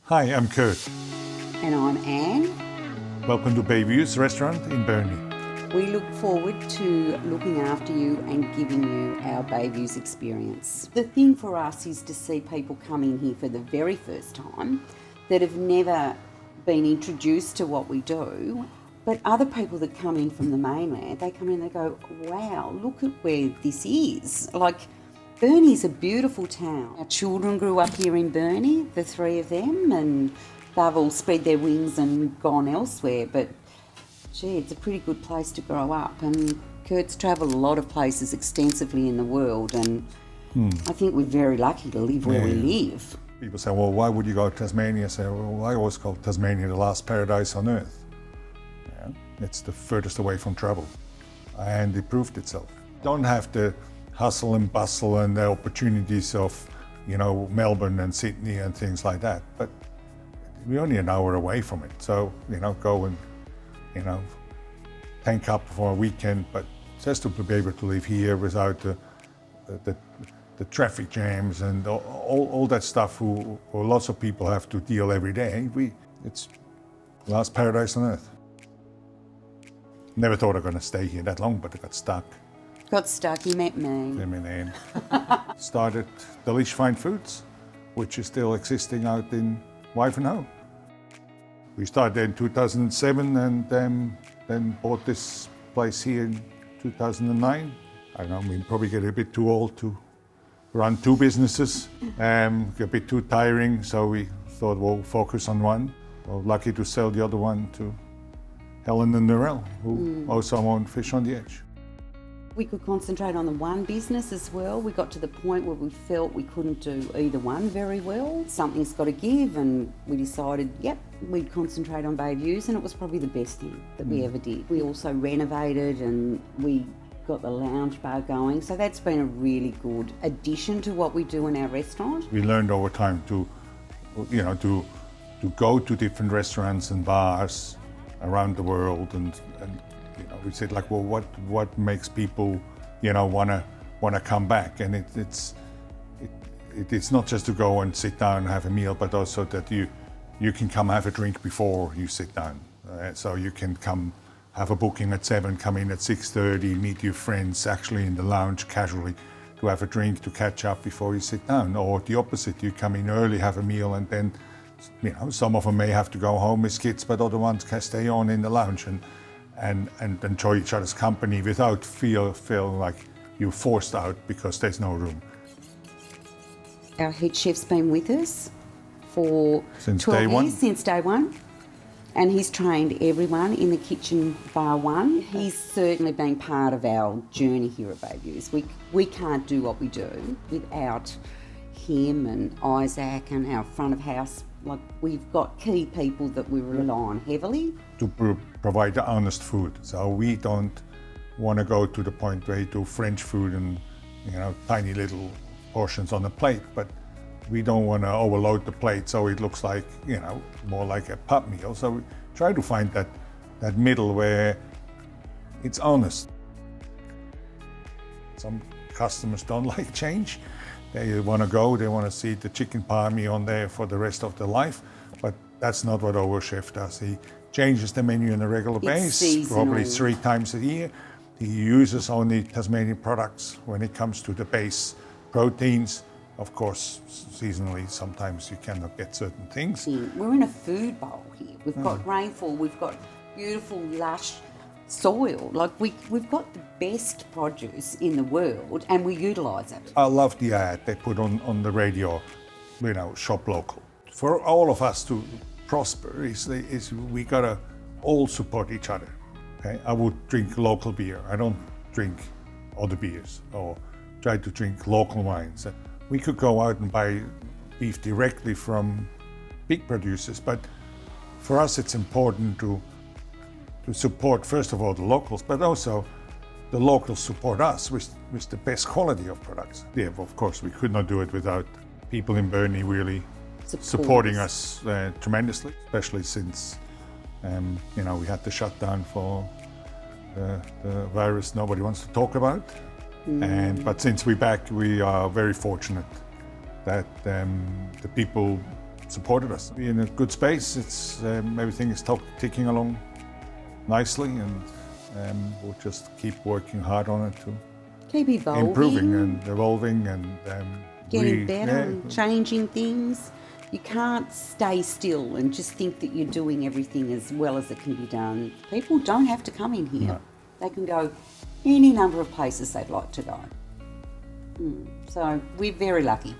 Hi, I'm Kurt. And I'm Anne. Welcome to Bayviews restaurant in Burnie. We look forward to looking after you and giving you our Bayviews experience. The thing for us is to see people come in here for the very first time that have never been introduced to what we do. But other people that come in from the mainland, they come in and they go, wow, look at where this is. Like, Burnie's a beautiful town. Our children grew up here in Burnie, the three of them, and they've all spread their wings and gone elsewhere. But, gee, it's a pretty good place to grow up. And Kurt's travelled a lot of places extensively in the world, and I think we're very lucky to live where we live. People say, well, why would you go to Tasmania? I say, well, I always call Tasmania the last paradise on earth. Yeah, it's the furthest away from trouble, and it proved itself. Don't have the hustle and bustle and the opportunities of, Melbourne and Sydney and things like that. But we're only an hour away from it. So, go and, tank up for a weekend, but just to be able to live here without the traffic jams and all that stuff who lots of people have to deal every day. It's the last paradise on earth. Never thought I was going to stay here that long, but I got stuck. Got stuck, he met me. Started Delish Fine Foods, which is still existing out in Ivanhoe. We started in 2007 and then bought this place here in 2009. I don't know, we probably get a bit too old to run two businesses, a bit too tiring, so we thought we'll focus on one. We're lucky to sell the other one to Helen and Narelle, who also own Fish on the Edge. We could concentrate on the one business as well. We got to the point where we felt we couldn't do either one very well. Something's got to give, and we decided, we'd concentrate on Bayviews, and it was probably the best thing that we ever did. We also renovated and we got the lounge bar going, so that's been a really good addition to what we do in our restaurant. We learned over time to go to different restaurants and bars around the world, and we said, like, well, what makes people, wanna come back? And it's not just to go and sit down and have a meal, but also that you can come have a drink before you sit down. So you can come have a booking at 7, come in at 6:30, meet your friends actually in the lounge casually to have a drink, to catch up before you sit down. Or the opposite, you come in early, have a meal, and then, some of them may have to go home with kids, but other ones can stay on in the lounge and enjoy each other's company without feel like you're forced out because there's no room. Our head chef's been with us for Since 12 day years, one? since day one. And he's trained everyone in the kitchen bar one. He's certainly been part of our journey here at Bayviews. We can't do what we do without him and Isaac and our front of house. Like, we've got key people that we rely on heavily. To provide honest food. So we don't want to go to the point where you do French food and, tiny little portions on a plate, but we don't want to overload the plate so it looks like, more like a pub meal. So we try to find that middle where it's honest. Some customers don't like change. They want to go, they want to see the chicken palmy on there for the rest of their life, but that's not what our chef does. He changes the menu on a regular basis, probably 3 times a year. He uses only Tasmanian products when it comes to the base proteins. Of course, seasonally, sometimes you cannot get certain things. We're in a food bowl here. We've got rainfall, we've got beautiful, lush soil. Like, we've got the best produce in the world, and we utilise it. I love the ad they put on the radio, shop local. For all of us to prosper is we gotta all support each other. Okay, I would drink local beer. I don't drink other beers or try to drink local wines. We could go out and buy beef directly from big producers, but for us it's important to support, first of all, the locals, but also the locals support us with the best quality of products. Yeah, of course, we could not do it without people in Burnie really supporting us tremendously, especially since we had the shutdown for the virus nobody wants to talk about. But since we're back, we are very fortunate that the people supported us. We're in a good space. It's everything is ticking along nicely, and we'll just keep working hard on it to Keep evolving. improving and evolving and Getting better and changing things. You can't stay still and just think that you're doing everything as well as it can be done. People don't have to come in here. No. They can go any number of places they'd like to go. So we're very lucky.